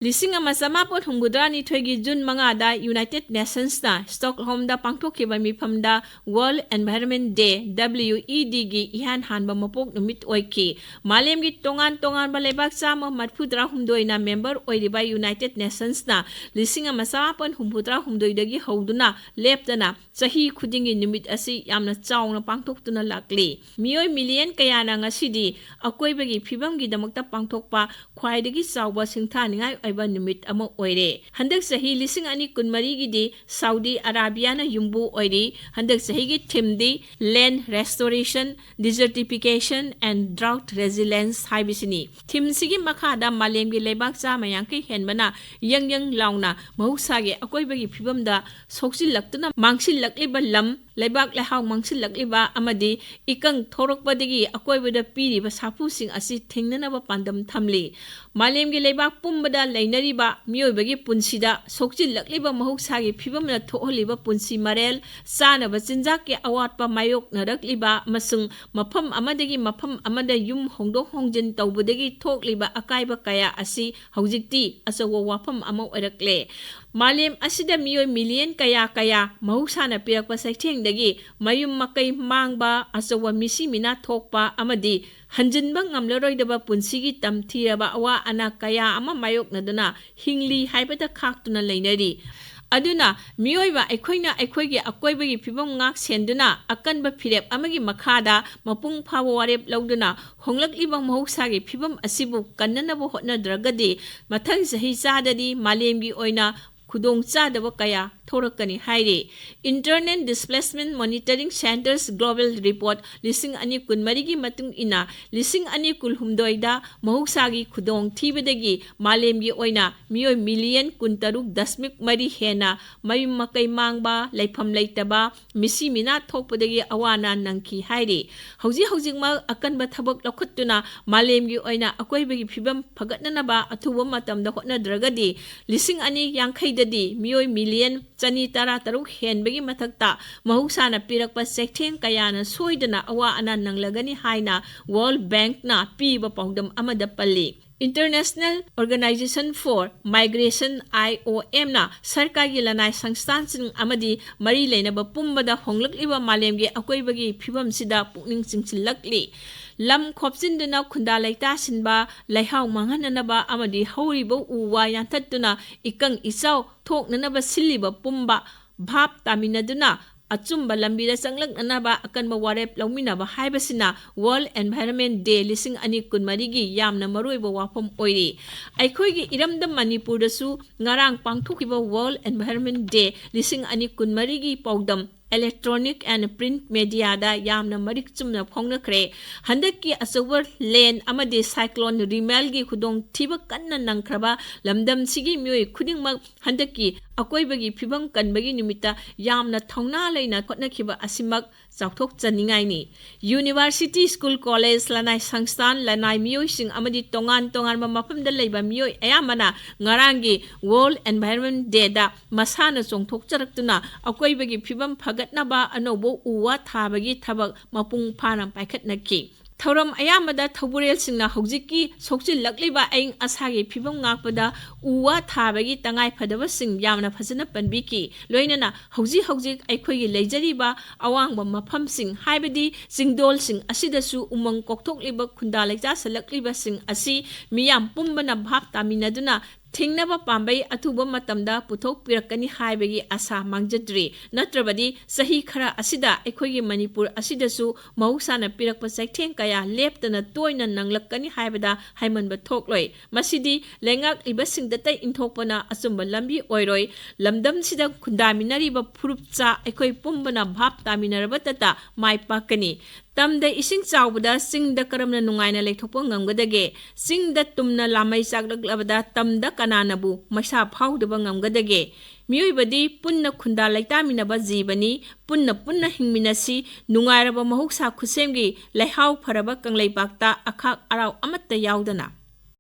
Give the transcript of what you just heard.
ꯂꯤꯁꯤꯡ ꯑꯃ ꯆꯃꯥꯄꯟ ꯍꯨꯝꯐꯨꯇꯔꯥꯅꯤꯊꯣꯏꯒꯤ ꯖꯨꯟ 5ꯗ ꯌꯨꯅꯥꯏꯇꯦꯗ ꯅꯦꯁꯟꯁꯅ ꯁ꯭ꯇꯣꯛꯍꯣꯝꯗ ꯄꯥꯡꯊꯣꯛꯈꯤꯕ ꯃꯤꯐꯝꯗ ꯋꯥꯔꯜꯗ ꯑꯦꯟꯚꯥꯏꯔꯟꯃꯦꯟ ꯗꯦ WEDꯒꯤ ꯏꯍꯥꯟ ꯍꯥꯟꯕ ꯃꯄꯣꯛ ꯅꯨꯃꯤꯠ ꯑꯣꯏꯈꯤ꯫ ꯃꯥꯂꯦꯝꯒꯤ ꯇꯣꯉꯥꯟ ꯇꯣꯉꯥꯟꯕ ꯂꯩꯕꯥꯛ 134ꯅ ꯃꯦꯝꯕꯔ ꯑꯣꯏꯔꯤꯕ ꯌꯨꯅꯥꯏꯇꯦꯗ ꯅꯦꯁꯟꯁꯅ ꯂꯤꯁꯤꯡ ꯑꯃ ꯆꯃꯥꯄꯟ ꯍꯨꯝꯐꯨꯇꯔꯥꯍꯨꯝꯗꯣꯏꯗꯒꯤ ꯍꯧꯗꯨꯅ ꯂꯦꯞꯇꯅ ꯆꯍꯤ ꯈꯨꯗꯤꯡꯒꯤ ꯅꯨꯃꯤꯠ ꯑꯁꯤ ꯌꯥꯝꯅ ꯆꯥꯎꯅ ꯄꯥꯡꯊꯣꯛꯇꯨꯅ ꯂꯥꯛꯂꯤ꯫ ꯃꯤꯑꯣꯏ ꯃꯤꯂꯤꯌꯟ ꯀꯌꯥꯅ ꯉꯁꯤꯗꯤ ꯑꯀꯣꯏꯕꯒꯤ ꯐꯤꯕꯝꯒꯤꯗꯃꯛꯇ ꯄꯥꯡꯊꯣꯛꯄ ꯈ꯭ꯋꯥꯏꯗꯒꯤ ꯆꯥꯎꯕ ꯁꯤꯡꯊꯥꯅꯤꯡꯉꯥꯏ ꯑꯣꯏꯕ ꯅꯨꯃꯤꯠ ꯑꯃ ꯑꯣꯏꯔꯦ꯫ ꯍꯟꯗꯛ ꯆꯍꯤ 2024ꯒꯤꯗꯤ ꯁꯥꯎꯗꯤ ꯑꯔꯥꯕꯤꯌꯥꯅ ꯌꯨꯝꯕꯨ ꯑꯣꯏꯔꯤ꯫ ꯍꯟꯗꯛ ꯆꯍꯤꯒꯤ ꯊꯤꯝꯗꯤ ꯂꯦꯟꯗ ꯔꯦꯁꯇꯣꯔꯦꯁꯟ, ꯗꯤꯖꯔꯇꯤꯐꯤꯀꯦꯁꯟ ꯑꯦꯟ ꯗ꯭ꯔꯥꯎꯠ ꯔꯦꯖꯤꯂꯦꯟꯁ ꯍꯥꯏꯕꯁꯤꯅꯤ꯫ ꯊꯤꯝꯁꯤꯒꯤ ꯃꯈꯥꯗ ꯃꯥꯂꯦꯝꯒꯤ ꯂꯩꯕꯥꯛ 150 ꯍꯦꯟꯕꯅ ꯌꯪ ꯌꯪ ꯂꯥꯎꯅ ꯃꯍꯧꯁꯥꯒꯤ ꯑꯀꯣꯏꯕꯒꯤ ꯐꯤꯕꯝꯗ ꯁꯣꯛꯆꯤꯜꯂꯛꯇꯨꯅ ꯃꯥꯡꯁꯤꯜꯂꯛꯂꯤꯕ ꯂꯝ, ꯂꯩꯕꯥꯛ ꯂꯩꯍꯥꯎ ꯃꯥꯡꯁꯤꯜꯂꯛꯂꯤꯕ ꯑꯃꯗꯤ ꯏꯀꯪ ꯊꯣꯔꯛꯄꯗꯒꯤ ꯑꯀꯣꯏꯕꯗ ꯄꯤꯔꯤꯕ ꯁꯥꯐꯨꯁꯤꯡ ꯑꯁꯤ ꯊꯦꯡꯅꯅꯕ ꯄꯥꯟꯗꯝ ꯊꯝꯂꯤ꯫ ꯃꯥꯂꯦꯝꯒꯤ ꯂꯩꯕꯥꯛ ꯄꯨꯝꯕꯗ ꯂꯩꯅꯔꯤꯕ ꯃꯤꯑꯣꯏꯕꯒꯤ ꯄꯨꯟꯁꯤꯗ ꯁꯣꯛꯆꯤꯜꯂꯛꯂꯤꯕ ꯃꯍꯧꯁꯥꯒꯤ ꯐꯤꯕꯝꯅ ꯊꯣꯛꯍꯜꯂꯤꯕ ꯄꯨꯟꯁꯤ ꯃꯔꯦꯜ, ꯆꯥꯅꯕ ꯆꯤꯟꯖꯥꯛꯀꯤ ꯑꯋꯥꯠꯄ ꯃꯥꯌꯣꯛꯅꯔꯛꯂꯤꯕ ꯑꯃꯁꯨꯡ ꯃꯐꯝ ꯑꯃꯗꯒꯤ ꯃꯐꯝ ꯑꯃꯗ ꯌꯨꯝ ꯍꯣꯡꯗꯣꯛ ꯍꯣꯡꯖꯤꯟ ꯇꯧꯕꯗꯒꯤ ꯊꯣꯛꯂꯤꯕ ꯑꯀꯥꯏꯕ ꯀꯌꯥ ꯑꯁꯤ ꯍꯧꯖꯤꯛꯇꯤ ꯑꯆꯧꯕ ꯋꯥꯐꯝ ꯑꯃ ꯑꯣꯏꯔꯛꯂꯦ꯫ ꯃꯥꯂꯦꯝ ꯑꯁꯤꯗ ꯃꯤꯑꯣꯏ ꯃꯤꯂꯤꯌꯟ ꯀꯌꯥ ꯃꯍꯧꯁꯥꯅ ꯄꯤꯔꯛꯄ ꯆꯩꯊꯦꯡꯗꯒꯤ ꯃꯌꯨꯝ ꯃꯀꯩ ꯃꯥꯡꯕ, ꯑꯆꯧꯕ ꯃꯤꯁꯤ ꯃꯤꯅꯥ ꯊꯣꯛꯄ ꯑꯃꯗꯤ ꯍꯟꯖꯤꯟꯕ ꯉꯝꯂꯔꯣꯏꯗꯕ ꯄꯨꯟꯁꯤꯒꯤ ꯇꯝꯊꯤꯔꯕ ꯑꯋꯥ ꯑꯅꯥ ꯀꯌꯥ ꯑꯃ ꯃꯥꯌꯣꯛꯅꯗꯨꯅ ꯍꯤꯡꯂꯤ ꯍꯥꯏꯕꯗ ꯈꯥꯛꯇꯨꯅ ꯂꯩꯅꯔꯤ꯫ ꯑꯗꯨꯅ ꯃꯤꯑꯣꯏꯕ ꯑꯩꯈꯣꯏꯅ ꯑꯩꯈꯣꯏꯒꯤ ꯑꯀꯣꯏꯕꯒꯤ ꯐꯤꯕꯝ ꯉꯥꯛ ꯁꯦꯟꯗꯨꯅ ꯑꯀꯟꯕ ꯐꯤꯔꯦꯞ ꯑꯃꯒꯤ ꯃꯈꯥꯗ ꯃꯄꯨꯡ ꯐꯥꯕ ꯋꯥꯔꯦꯞ ꯂꯧꯗꯨꯅ ꯍꯣꯡꯂꯛꯂꯤꯕ ꯃꯍꯧꯁꯥꯒꯤ ꯐꯤꯕꯝ ꯑꯁꯤꯕꯨ ꯀꯟꯅꯅꯕ ꯍꯣꯠꯅꯗ꯭ꯔꯒꯗꯤ ꯃꯊꯪ ꯆꯍꯤ ꯆꯥꯗꯗꯤ ꯃꯥꯂꯦꯝꯒꯤ ꯑꯣꯏꯅ ꯈꯨꯗꯣꯡꯆꯥꯗꯕ ꯀꯌꯥ ꯊꯣꯔꯛꯀꯅꯤ ꯍꯥꯏꯔꯤ꯫ ꯏꯟꯇꯔꯅꯦꯜ ꯗꯤꯁꯄ꯭ꯂꯦꯁꯃꯦꯟꯠ ꯃꯣꯅꯤꯇꯔꯤꯡ ꯁꯦꯟꯇꯔꯁ ꯒ꯭ꯂꯣꯕꯦꯜ ꯔꯤꯄꯣꯔꯠ 2024ꯒꯤ ꯃꯇꯨꯡ ꯏꯟꯅ 2018ꯗ ꯃꯍꯧꯁꯥꯒꯤ ꯈꯨꯗꯣꯡꯊꯤꯕꯗꯒꯤ ꯃꯥꯂꯦꯝꯒꯤ ꯑꯣꯏꯅ ꯃꯤꯑꯣꯏ ꯃꯤꯂꯤꯌꯟ 16.3 ꯍꯦꯟꯅ ꯃꯌꯨꯝ ꯃꯀꯩ ꯃꯥꯡꯕ, ꯂꯩꯐꯝ ꯂꯩꯇꯕ, ꯃꯤꯁꯤ ꯃꯤꯅꯥ ꯊꯣꯛꯄꯗꯒꯤ ꯑꯋꯥ ꯑꯅꯥ ꯅꯪꯈꯤ ꯍꯥꯏꯔꯤ꯫ ꯍꯧꯖꯤꯛꯃꯛ ꯑꯀꯟꯕ ꯊꯕꯛ ꯂꯧꯈꯠꯇꯨꯅ ꯃꯥꯂꯦꯝꯒꯤ ꯑꯣꯏꯅ ꯑꯀꯣꯏꯕꯒꯤ ꯐꯤꯕꯝ ꯐꯒꯠꯅꯅꯕ ꯑꯊꯨꯕ ꯃꯇꯝꯗ ꯍꯣꯠꯅꯗ꯭ꯔꯒꯗꯤ 2050ꯗꯗꯤ ꯃꯤꯑꯣꯏ ꯃꯤꯂꯤꯌꯟ 113 ꯍꯦꯟꯕꯒꯤ ꯃꯊꯛꯇ ꯃꯍꯧꯁꯥꯅ ꯄꯤꯔꯛꯄ ꯆꯩꯊꯦꯡ ꯀꯌꯥꯅ ꯁꯣꯏꯗꯅ ꯑꯋꯥ ꯑꯅꯥ ꯅꯪꯂꯒꯅꯤ ꯍꯥꯏꯅ ꯋꯥꯔꯜꯗ ꯕꯦꯡꯛꯅ ꯄꯤꯕ ꯄꯥꯎꯗꯝ ꯑꯃꯗ ꯄꯜꯂꯤ꯫ ꯏꯟꯇꯔꯅꯦꯁꯅꯦꯜ ꯑꯣꯔꯒꯅꯥꯏꯖꯦꯁꯟ ꯐꯣꯔ ꯃꯥꯏꯒ꯭ꯔꯦꯁꯟ IOMꯅ ꯁꯔꯀꯥꯔꯒꯤ ꯂꯅꯥꯏ ꯁꯪꯁꯊꯥꯟꯁꯤꯡ ꯑꯃꯗꯤ ꯃꯔꯤ ꯂꯩꯅꯕ ꯄꯨꯝꯕꯗ ꯍꯣꯡꯂꯛꯂꯤꯕ ꯃꯥꯂꯦꯝꯒꯤ ꯑꯀꯣꯏꯕꯒꯤ ꯐꯤꯕꯝꯁꯤꯗ ꯄꯨꯛꯅꯤꯡ ꯆꯤꯡꯁꯤꯜꯂꯛꯂꯤ꯫ ꯂꯝ ꯈꯣꯞꯆꯤꯟꯗꯨꯅ ꯈꯨꯟꯗꯥ ꯂꯩꯇꯥꯁꯤꯟꯕ, ꯂꯩꯍꯥꯎ ꯃꯥꯡꯍꯟꯅꯅꯕ ꯑꯃꯗꯤ ꯍꯧꯔꯤꯕ ꯎ ꯋꯥ ꯌꯥꯟꯊꯠꯇꯨꯅ ꯏꯀꯪ ꯏꯆꯥꯎ ꯊꯣꯛꯅꯅꯕ ꯁꯤꯜꯂꯤꯕ ꯄꯨꯝꯕ ꯚꯥꯞ ꯇꯥꯃꯤꯟꯅꯗꯨꯅ ꯑꯆꯨꯝꯕ ꯂꯝꯕꯤꯗ ꯆꯪꯂꯛꯅꯅꯕ ꯑꯀꯟꯕ ꯋꯥꯔꯦꯞ ꯂꯧꯃꯤꯟꯅꯕ ꯍꯥꯏꯕꯁꯤꯅ ꯋꯥꯔꯜꯗ ꯑꯦꯟꯚꯥꯏꯔꯟꯃꯦꯟꯠ ꯗꯦ 2024ꯒꯤ ꯌꯥꯝꯅ ꯃꯔꯨꯑꯣꯏꯕ ꯋꯥꯐꯝ ꯑꯣꯏꯔꯤ꯫ ꯑꯩꯈꯣꯏꯒꯤ ꯏꯔꯝꯗꯝ ꯃꯅꯤꯄꯨꯔꯗꯁꯨ ꯉꯔꯥꯡ ꯄꯥꯡꯊꯣꯛꯈꯤꯕ ꯋꯥꯔꯜꯗ ꯑꯦꯟꯚꯥꯏꯔꯟꯃꯦꯟꯠ ꯗꯦ 2024ꯒꯤ ꯄꯥꯎꯗꯝ ꯏꯂꯦꯛꯇ꯭ꯔꯣꯅꯤꯛ ꯑꯦꯟड ꯄ꯭ꯔꯤꯟꯠ ꯃꯦꯗꯤꯌꯥꯗ ꯌꯥꯝꯅ ꯃꯔꯤꯛ ꯆꯨꯝꯅ ꯐꯣꯡꯅꯈ꯭ꯔꯦ꯫ ꯍꯟꯗꯛꯀꯤ ꯑꯆꯧꯕ ꯂꯦꯟ ꯑꯃꯗꯤ ꯁꯥꯏꯀ꯭ꯂꯣꯟ ꯔꯤꯃꯦꯜꯒꯤ ꯈꯨꯗꯣꯡꯊꯤꯕ ꯀꯟꯅ ꯅꯪꯈ꯭ꯔꯕ ꯂꯝꯗꯝꯁꯤꯒꯤ ꯃꯤꯑꯣꯏ ꯈꯨꯗꯤꯡꯃꯛ ꯍꯟꯗꯛꯀꯤ ꯑꯀꯣꯏꯕꯒꯤ ꯐꯤꯕꯝ ꯀꯟꯕꯒꯤ ꯅꯨꯃꯤꯠꯇ ꯌꯥꯝꯅ ꯊꯧꯅꯥ ꯂꯩꯅ ꯍꯣꯠꯅꯈꯤꯕ ꯑꯁꯤꯃꯛ ꯆꯥꯎꯊꯣꯛꯆꯅꯤꯡꯉꯥꯏꯅꯤ꯫ ꯌꯨꯅꯤꯚꯔꯁꯤꯇꯤ, ꯁ꯭ꯀꯨꯜ, ꯀꯣꯂꯦꯖ, ꯂꯅꯥꯏ ꯁꯪꯁꯊꯥꯟ, ꯂꯅꯥꯏ ꯃꯤꯑꯣꯏꯁꯤꯡ ꯑꯃꯗꯤ ꯇꯣꯉꯥꯟ ꯇꯣꯉꯥꯟꯕ ꯃꯐꯝꯗ ꯂꯩꯕ ꯃꯤꯑꯣꯏ ꯑꯌꯥꯝꯕꯅ ꯉꯔꯥꯡꯒꯤ ꯋꯥꯔꯜꯗ ꯑꯦꯟꯚꯥꯏꯔꯟꯃꯦꯟꯠ ꯗꯦꯗ ꯃꯁꯥꯅ ꯆꯣꯡꯊꯣꯛꯆꯔꯛꯇꯨꯅ ꯑꯀꯣꯏꯕꯒꯤ ꯐꯤꯕꯝ ꯐꯒꯠꯅꯕ ꯑꯅꯧꯕ ꯎ ꯋꯥ ꯊꯥꯕꯒꯤ ꯊꯕꯛ ꯃꯄꯨꯡ ꯐꯥꯅ ꯄꯥꯏꯈꯠꯅꯈꯤ꯫ ꯊꯧꯔꯝ ꯑꯌꯥꯝꯕꯗ ꯊꯧꯕꯨꯔꯦꯜꯁꯤꯡꯅ ꯍꯧꯖꯤꯛꯀꯤ ꯁꯣꯛꯆꯤꯜꯂꯛꯂꯤꯕ ꯑꯏꯪ ꯑꯁꯥꯒꯤ ꯐꯤꯕꯝ ꯉꯥꯛꯄꯗ ꯎ ꯋꯥ ꯊꯥꯕꯒꯤ ꯇꯉꯥꯏꯐꯗꯕꯁꯤꯡ ꯌꯥꯝꯅ ꯐꯖꯅ ꯄꯟꯕꯤꯈꯤ꯫ ꯂꯣꯏꯅꯅ ꯍꯧꯖꯤꯛ ꯑꯩꯈꯣꯏꯒꯤ ꯂꯩꯖꯔꯤꯕ ꯑꯋꯥꯡꯕ ꯃꯐꯝꯁꯤꯡ ꯍꯥꯏꯕꯗꯤ ꯆꯤꯡꯗꯣꯜꯁꯤꯡ ꯑꯁꯤꯗꯁꯨ ꯎꯃꯪ ꯀꯣꯛꯊꯣꯛꯂꯤꯕ ꯈꯨꯟꯗꯥ ꯂꯩꯇꯥꯁꯜꯂꯛꯂꯤꯕꯁꯤꯡ ꯑꯁꯤ ꯃꯤꯌꯥꯝ ꯄꯨꯝꯕꯅ ꯚꯥꯞ ꯇꯥꯃꯤꯟꯅꯗꯨꯅ ꯊꯤꯡꯅꯕ ꯄꯥꯝꯕꯩ ꯑꯊꯨꯕ ꯃꯇꯝꯗ ꯄꯨꯊꯣꯛꯄꯤꯔꯛꯀꯅꯤ ꯍꯥꯏꯕꯒꯤ ꯑꯁꯥ ꯃꯥꯡꯖꯗ꯭ꯔꯤ꯫ ꯅꯠꯇ꯭ꯔꯕꯗꯤ ꯆꯍꯤ ꯈꯔ ꯑꯁꯤꯗ ꯑꯩꯈꯣꯏꯒꯤ ꯃꯅꯤꯄꯨꯔ ꯑꯁꯤꯗꯁꯨ ꯃꯍꯧꯁꯥꯅ ꯄꯤꯔꯛꯄ ꯆꯩꯊꯦꯡ ꯀꯌꯥ ꯂꯦꯞꯇꯅ ꯇꯣꯏꯅ ꯅꯪꯂꯛꯀꯅꯤ ꯍꯥꯏꯕꯗ ꯍꯥꯏꯃꯟꯕ ꯊꯣꯛꯂꯣꯏ꯫ ꯃꯁꯤꯗꯤ ꯂꯩꯉꯥꯛꯂꯤꯕꯁꯤꯡꯗꯇ ꯏꯟꯊꯣꯛꯄꯅ ꯑꯆꯨꯝꯕ ꯂꯝꯕꯤ ꯑꯣꯏꯔꯣꯏ꯫ ꯂꯝꯗꯝꯁꯤꯗ ꯈꯨꯟꯗꯥꯃꯤꯟꯅꯔꯤꯕ ꯐꯨꯔꯨꯞꯆꯥ ꯑꯩꯈꯣꯏ ꯄꯨꯝꯕꯅ ꯚꯥꯞ ꯇꯥꯃꯤꯟꯅꯔꯕꯇꯇ ꯃꯥꯏ ꯄꯥꯛꯀꯅꯤ꯫ ꯇꯝꯗ ꯏꯁꯤꯡ ꯆꯥꯎꯕꯗ ꯆꯤꯡꯗ ꯀꯔꯝꯅ ꯅꯨꯡꯉꯥꯏꯅ ꯂꯩꯊꯣꯛꯄ ꯉꯝꯒꯗꯒꯦ? ꯆꯤꯡꯗ ꯇꯨꯝꯅ ꯂꯥꯃꯩ ꯆꯥꯛꯂꯛꯂꯕꯗ ꯇꯝꯗ ꯀꯅꯥꯅꯕꯨ ꯃꯩꯁꯥ ꯐꯥꯎꯗꯕ ꯉꯝꯒꯗꯒꯦ? ꯃꯤꯑꯣꯏꯕꯗꯤ ꯄꯨꯟꯅ ꯈꯨꯟꯗꯥ ꯂꯩꯇꯥꯃꯤꯟꯅꯕ ꯖꯤꯕꯅꯤ꯫ ꯄꯨꯟꯅ ꯍꯤꯡꯃꯤꯟꯅꯁꯤ꯫ ꯅꯨꯡꯉꯥꯏꯔꯕ ꯃꯍꯧꯁꯥ ꯈꯨꯠꯁꯦꯝꯒꯤ ꯂꯩꯍꯥꯎ ꯐꯔꯕ ꯀꯪꯂꯩꯄꯥꯛꯇ ꯑꯈꯥꯛ ꯑꯔꯥꯎ ꯑꯃꯠꯇ ꯌꯥꯎꯗꯅ